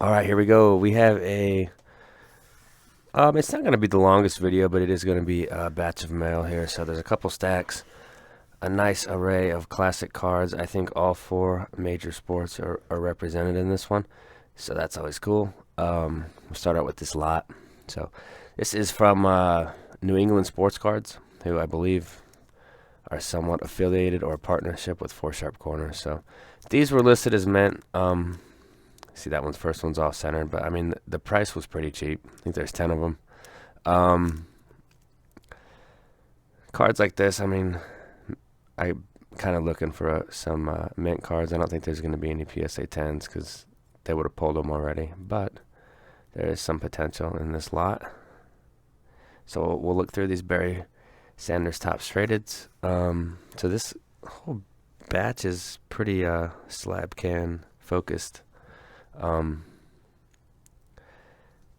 All right, here we go. We have a it's not going to be the longest video, but it is going to be a batch of mail here. So there's a couple stacks, a nice array of classic cards. I think all four major sports are represented in this one, so that's always cool. We'll start out with this lot. So this is from New England Sports Cards, who I believe are somewhat affiliated or a partnership with Four Sharp Corners. So these were listed as mint. See, that one's first one's off center, but I mean the price was pretty cheap. I think there's 10 of them. Cards like this, I mean, I'm kind of looking for some mint cards. I don't think there's going to be any PSA 10s because they would have pulled them already, but there is some potential in this lot. So we'll look through these Barry Sanders Topps Tradeds. So this whole batch is pretty slab can focused. But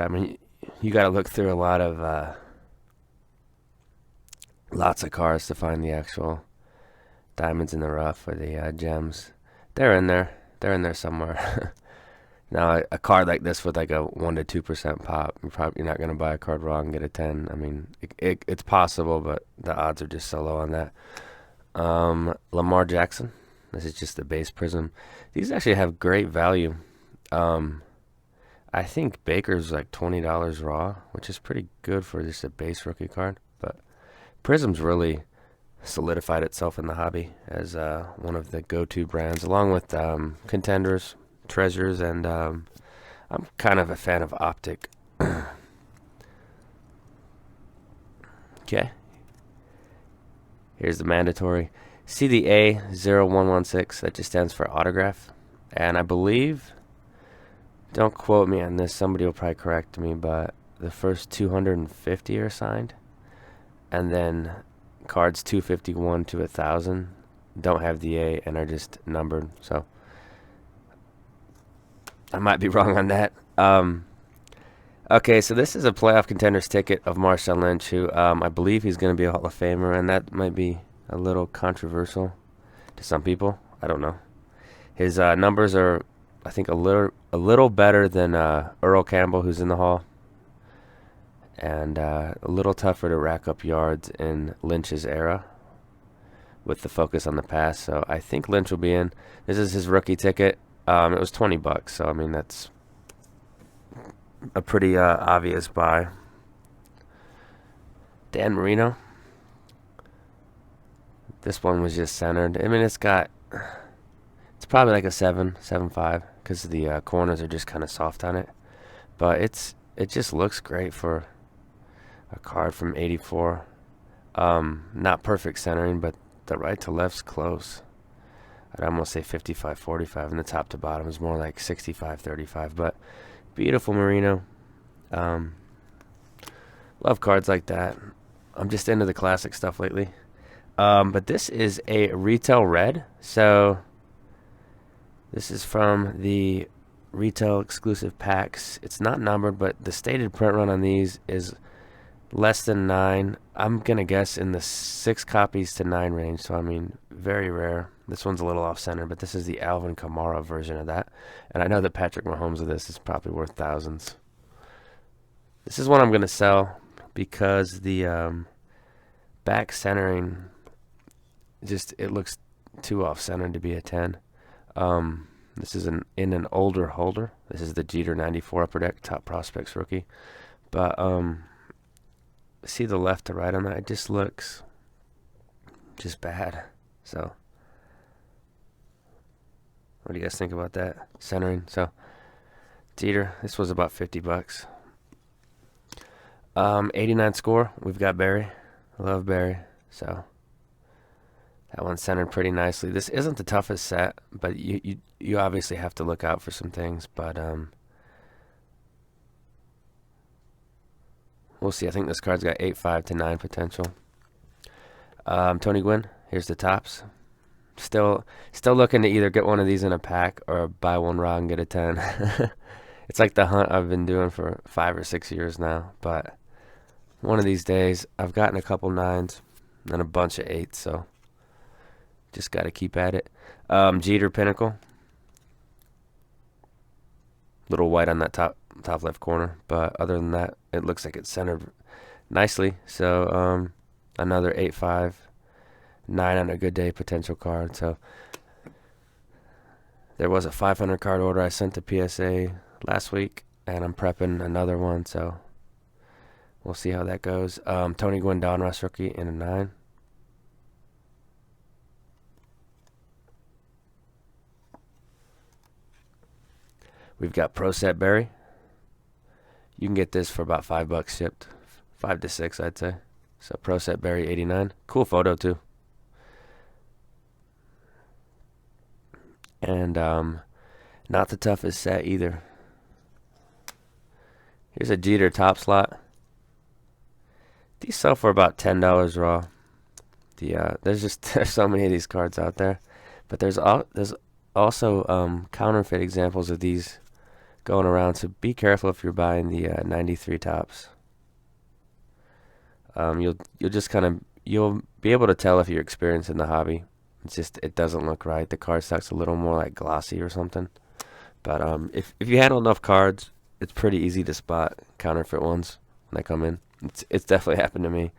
I mean, you got to look through a lot of lots of cards to find the actual diamonds in the rough or the gems. They're in there. They're in there somewhere. Now, a card like this with like a 1 to 2% pop, you're not going to buy a card raw and get a 10. I mean, it's possible, but the odds are just so low on that. Lamar Jackson. This is just the base prism. These actually have great value. I think Baker's like $20 raw, which is pretty good for just a base rookie card. But Prism's really solidified itself in the hobby as one of the go-to brands, along with Contenders, Treasures, and I'm kind of a fan of Optic. Okay. Here's the mandatory. See the A0116, that just stands for autograph. And I believe, don't quote me on this, somebody will probably correct me, but the first 250 are signed. And then cards 251 to 1,000 don't have the A and are just numbered. So I might be wrong on that. Okay, so this is a playoff contenders ticket of Marshawn Lynch, who I believe he's going to be a Hall of Famer, and that might be a little controversial to some people. I don't know. His numbers are, I think, a little better than Earl Campbell, who's in the Hall, and a little tougher to rack up yards in Lynch's era with the focus on the pass. So I think Lynch will be in. This is his rookie ticket. It was $20, so I mean that's a pretty obvious buy. Dan Marino. This one was just centered. I mean, it's probably like a 7.5 because the corners are just kind of soft on it. But it just looks great for a card from '84. Not perfect centering, but the right to left's close. I'd almost say 55-45, and the top to bottom is more like 65-35. But beautiful Marino. Love cards like that. I'm just into the classic stuff lately. But this is a retail red. So this is from the retail exclusive packs. It's not numbered, but the stated print run on these is less than 9. I'm going to guess in the 6 copies to 9 range. So, I mean, very rare. This one's a little off-center, but this is the Alvin Kamara version of that. And I know that Patrick Mahomes of this is probably worth thousands. This is one I'm going to sell because the back centering, it looks too off-center to be a 10. This is in an older holder. This is the Jeter 94 Upper Deck Top Prospects rookie. But see the left to right on that? It just looks just bad. So what do you guys think about that centering? So Jeter, this was about $50. 89 score. We've got Barry. I love Barry. So that one's centered pretty nicely. This isn't the toughest set, but you obviously have to look out for some things. But we'll see. I think this card's got 8.5 to 9 potential. Tony Gwynn. Here's the tops. Still looking to either get one of these in a pack or buy one raw and get a 10. It's like the hunt I've been doing for 5 or 6 years now. But one of these days, I've gotten a couple 9s and a bunch of 8s. So just got to keep at it. Jeter Pinnacle. Little white on that top left corner, but other than that, it looks like it's centered nicely. So another 8.5, 9 on a good day potential card. So there was a 500 card order I sent to PSA last week, and I'm prepping another one. So we'll see how that goes. Tony Gwynn Donruss rookie in a 9. We've got Pro Set Berry. You can get this for about $5 shipped, 5 to 6, I'd say. So Pro Set Berry 89. Cool photo too. And not the toughest set either. Here's a Jeter top slot. These sell for about $10 raw. There's so many of these cards out there, but there's also counterfeit examples of these going around. So be careful if you're buying the 93 tops. You'll be able to tell if you're experienced in the hobby. It's just it doesn't look right. The card stock's a little more like glossy or something. But if you handle enough cards, it's pretty easy to spot counterfeit ones when they come in. It's definitely happened to me.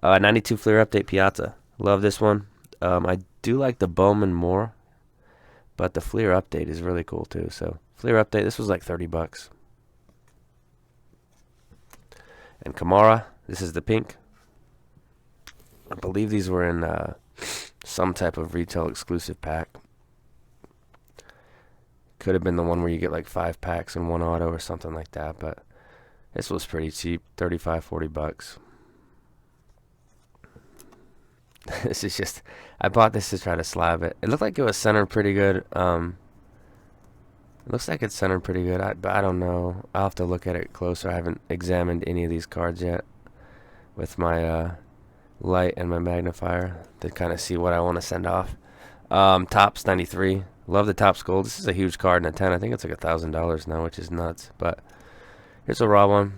92 Fleer Update Piazza. Love this one. I do like the Bowman more, but the Fleer Update is really cool too. So Fleer Update, this was like $30. And Kamara, this is the pink. I believe these were in some type of retail exclusive pack. Could have been the one where you get like 5 packs in one auto or something like that, but this was pretty cheap, $35-$40. This is just, I bought this to try to slab it. It looked like it was centered pretty good. It looks like it's centered pretty good, but I don't know. I'll have to look at it closer. I haven't examined any of these cards yet with my light and my magnifier to kind of see what I want to send off. Topps 93. Love the Topps Gold. This is a huge card in a 10. I think it's like $1,000 now, which is nuts. But here's a raw one.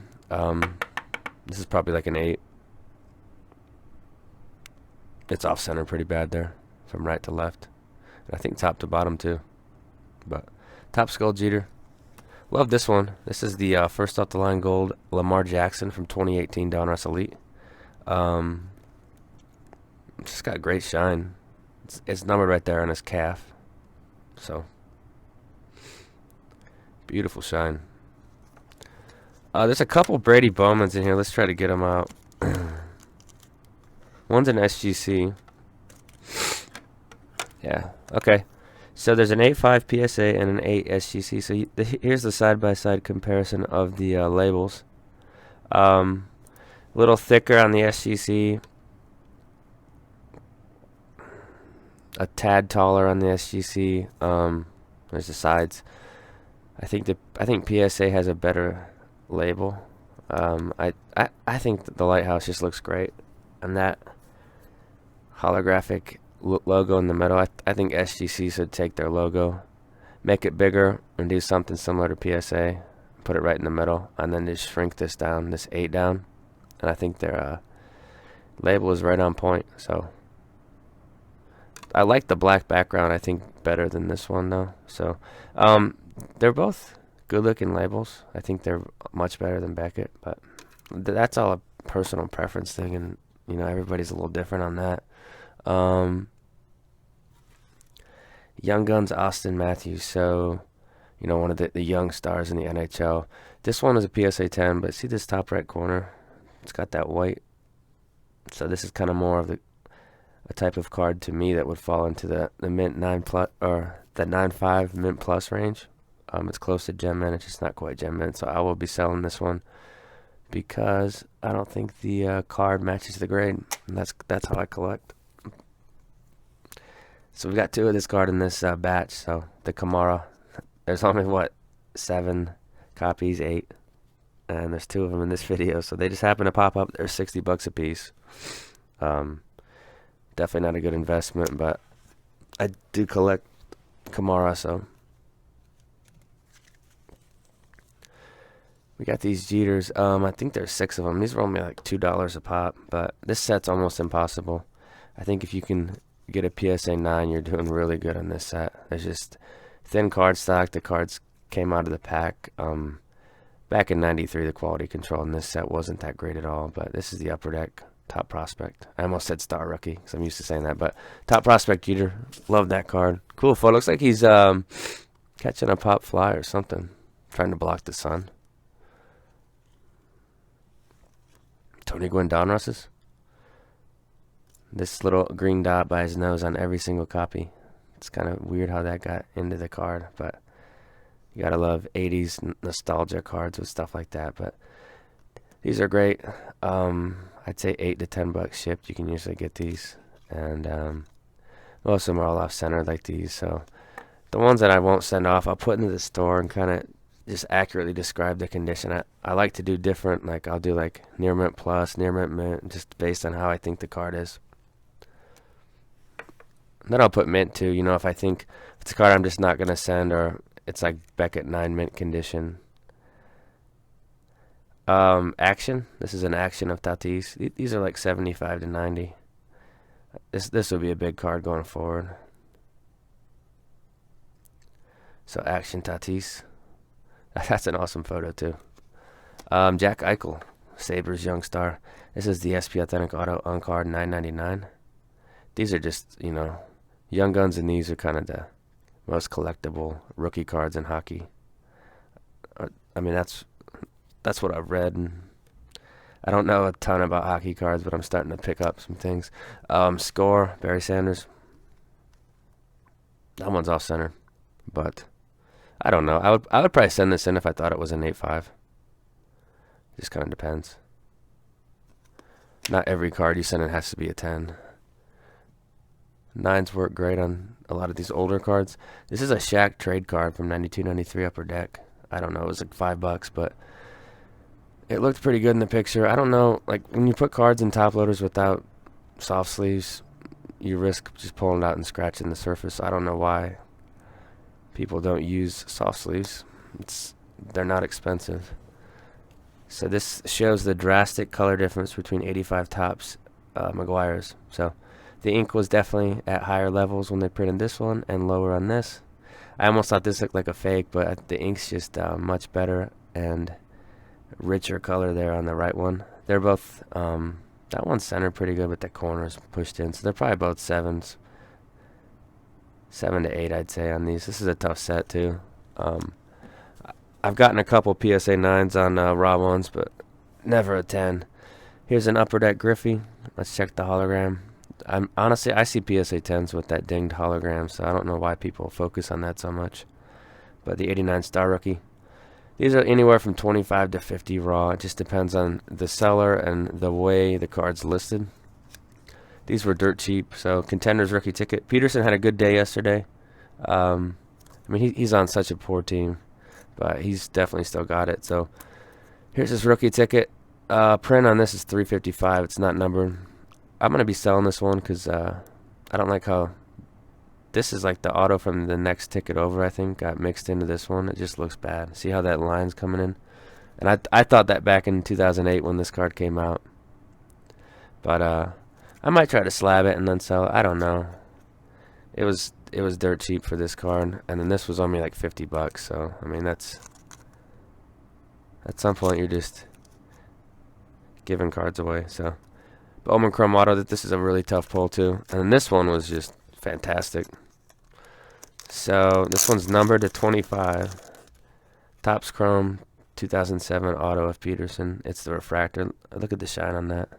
This is probably like an 8. It's off center pretty bad there, from right to left. And I think top to bottom too. But Topps Gold Jeter. Love this one. This is the first off the line gold Lamar Jackson from 2018 Donruss Elite. Just got great shine. It's numbered right there on his calf. So beautiful shine. There's a couple Brady Bowmans in here. Let's try to get them out. One's an SGC. Yeah. Okay. So there's an 8.5 PSA and an 8 SGC. So here's the side-by-side comparison of the labels. A little thicker on the SGC. A tad taller on the SGC. There's the sides. I think PSA has a better label. I think that the Lighthouse just looks great, and that holographic logo in the middle. I think SGC should take their logo, make it bigger, and do something similar to PSA. Put it right in the middle, and then just shrink this down, this 8 down, and I think their label is right on point. So I like the black background, I think, better than this one though. So they're both good looking labels. I think they're much better than Beckett, but that's all a personal preference thing, and you know, everybody's a little different on that. Young Guns Austin Matthews. So, you know, one of the young stars in the NHL. This one is a PSA 10, but see this top right corner? It's got that white. So this is kind of more of a type of card to me that would fall into the mint 9 plus, or the 9.5 mint plus range. It's close to Gem Mint. It's just not quite Gem Mint. So I will be selling this one because I don't think the card matches the grade. And that's how I collect. So we got 2 of this card in this batch. So the Kamara, there's only 7 copies, 8, and there's 2 of them in this video. So they just happen to pop up. They're $60 a piece. Definitely not a good investment, but I do collect Kamara. So we got these Jeters. I think there's 6 of them. These were only like $2 a pop, but this set's almost impossible. I think if you can get a PSA 9, you're doing really good on this set. There's just thin card stock. The cards came out of the pack. Back in '93, the quality control in this set wasn't that great at all, but this is the Upper Deck Top Prospect. I almost said Star Rookie because I'm used to saying that, but Top Prospect Jeter. Love that card. Cool photo. Looks like he's catching a pop fly or something, trying to block the sun. Tony Gwynn Donruss's. This little green dot by his nose on every single copy. It's kind of weird how that got into the card, but you gotta love 80s nostalgia cards with stuff like that. But these are great. I'd say $8 to $10 shipped. You can usually get these, and most of them are all off center like these. So the ones that I won't send off, I'll put into the store and kind of just accurately describe the condition. I like to do different. Like I'll do like near mint plus, near mint mint, just based on how I think the card is. Then I'll put mint too. You know, if I think it's a card I'm just not gonna send, or it's like Beckett 9 mint condition. Action. This is an action of Tatis. These are like 75 to 90. This will be a big card going forward. So action Tatis. That's an awesome photo too. Jack Eichel, Sabres young star. This is the SP Authentic Auto on card, $9.99. These are just, you know, young guns, and these are kind of the most collectible rookie cards in hockey. I mean, that's what I've read, and I don't know a ton about hockey cards, but I'm starting to pick up some things. Score, Barry Sanders. That one's off center, but I don't know. I would probably send this in if I thought it was an 8.5. Just kind of depends. Not every card you send in has to be a 10. 9s work great on a lot of these older cards. This is a Shaq trade card from 92-93 Upper Deck. I don't know, it was like $5, but it looked pretty good in the picture. I don't know, like when you put cards in top loaders without soft sleeves, you risk just pulling it out and scratching the surface. I don't know why people don't use soft sleeves. They're not expensive. So this shows the drastic color difference between 85 Topps Maguires. So the ink was definitely at higher levels when they printed this one and lower on this. I almost thought this looked like a fake, but the ink's just much better and richer color there on the right one. They're both, that one's centered pretty good with the corners pushed in, so they're probably both 7s. 7 to 8, I'd say, on these. This is a tough set, too. I've gotten a couple PSA 9s on raw ones, but never a 10. Here's an Upper Deck Griffey. Let's check the hologram. Honestly, I see PSA 10s with that dinged hologram, so I don't know why people focus on that so much. But the 89 Star Rookie. These are anywhere from 25 to 50 raw. It just depends on the seller and the way the card's listed. These were dirt cheap. So Contenders rookie ticket. Peterson had a good day yesterday. I mean, he's on such a poor team, but he's definitely still got it. So here's his rookie ticket. Print on this is $3.55. It's not numbered. I'm gonna be selling this one because I don't like how this is like the auto from the next ticket over. I think got mixed into this one. It just looks bad. See how that line's coming in? And I thought that back in 2008 when this card came out. But I might try to slab it and then sell it. I don't know. It was dirt cheap for this card, and then this was only like $50. So I mean, that's at some point you're just giving cards away. So Bowman Chrome Auto, that this is a really tough pull too, and then this one was just fantastic. So this one's numbered to 25. Topps Chrome 2007 Auto of Peterson. It's the refractor. Look at the shine on that.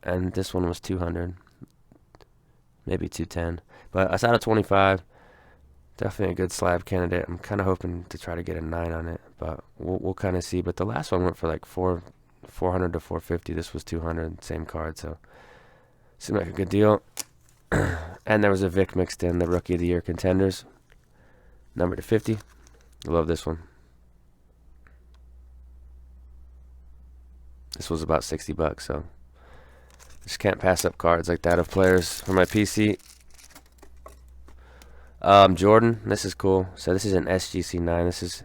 And this one was 200, maybe 210. But it's out of 25. Definitely a good slab candidate. I'm kind of hoping to try to get a 9 on it, but we'll kind of see. But the last one went for like 400 to 450. This was 200, same card. So seemed like a good deal. And there was a Vic mixed in, the Rookie of the Year Contenders, number to 50. I love this one. This was about $60, so just can't pass up cards like that of players for my PC. Jordan, this is cool. So this is an SGC 9. This is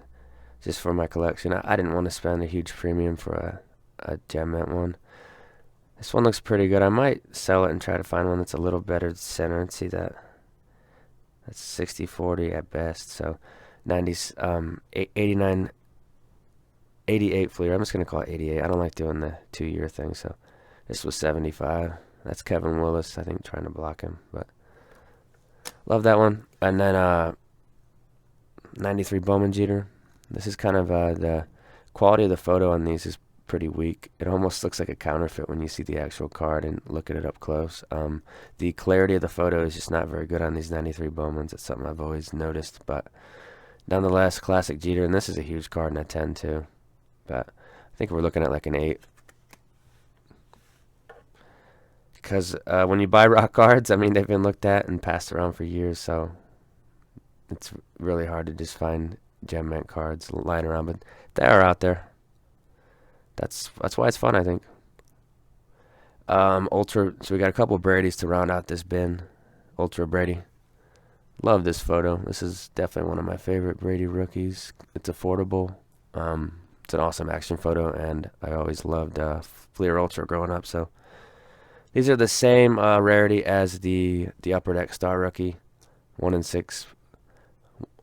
just for my collection. I didn't want to spend a huge premium for a gem mint one. This one looks pretty good. I might sell it and try to find one that's a little better center and see that. That's 60-40 at best. So 90s, 89, 88 Fleer. I'm just gonna call it 88. I don't like doing the 2-year thing. So this was 75. That's Kevin Willis, I think, trying to block him, but love that one. And then 93 Bowman Jeter. This is kind of the quality of the photo on these is pretty weak. It almost looks like a counterfeit when you see the actual card and look at it up close. The clarity of the photo is just not very good on these 93 Bowmans. It's something I've always noticed, but nonetheless, classic Jeter. And this is a huge card in a 10 too. But I think we're looking at like an 8. Because when you buy rock cards, I mean, they've been looked at and passed around for years, so it's really hard to just find gem mint cards lying around, but they are out there. That's why it's fun, I think. Ultra. So we got a couple of Brady's to round out this bin. Ultra Brady. Love this photo. This is definitely one of my favorite Brady rookies. It's affordable. It's an awesome action photo, and I always loved Fleer Ultra growing up. So these are the same rarity as the Upper Deck Star rookie. 1 in 6,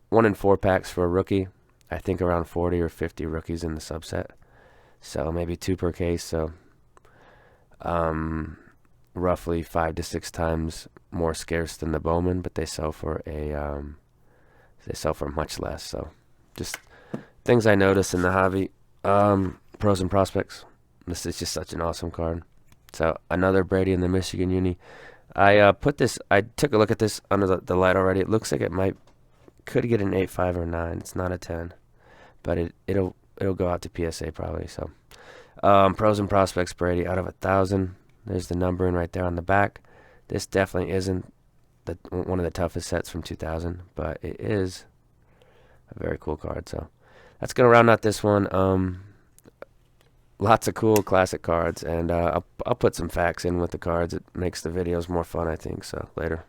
1 in 4 packs for a rookie. I think around 40 or 50 rookies in the subset. So maybe 2 per case. So roughly 5 to 6 times more scarce than the Bowman, but they sell for much less. So just things I notice in the hobby. Pros and prospects. This is just such an awesome card. So another Brady in the Michigan Uni. I took a look at this under the light already. It looks like it could get an 8.5 or 9. It's not a 10, but it'll go out to PSA probably. So pros and prospects Brady out of 1,000. There's the numbering right there on the back. This definitely isn't one of the toughest sets from 2000, but it is a very cool card. So that's gonna round out this one. Lots of cool classic cards, and I'll put some facts in with the cards. It makes the videos more fun, I think. So later.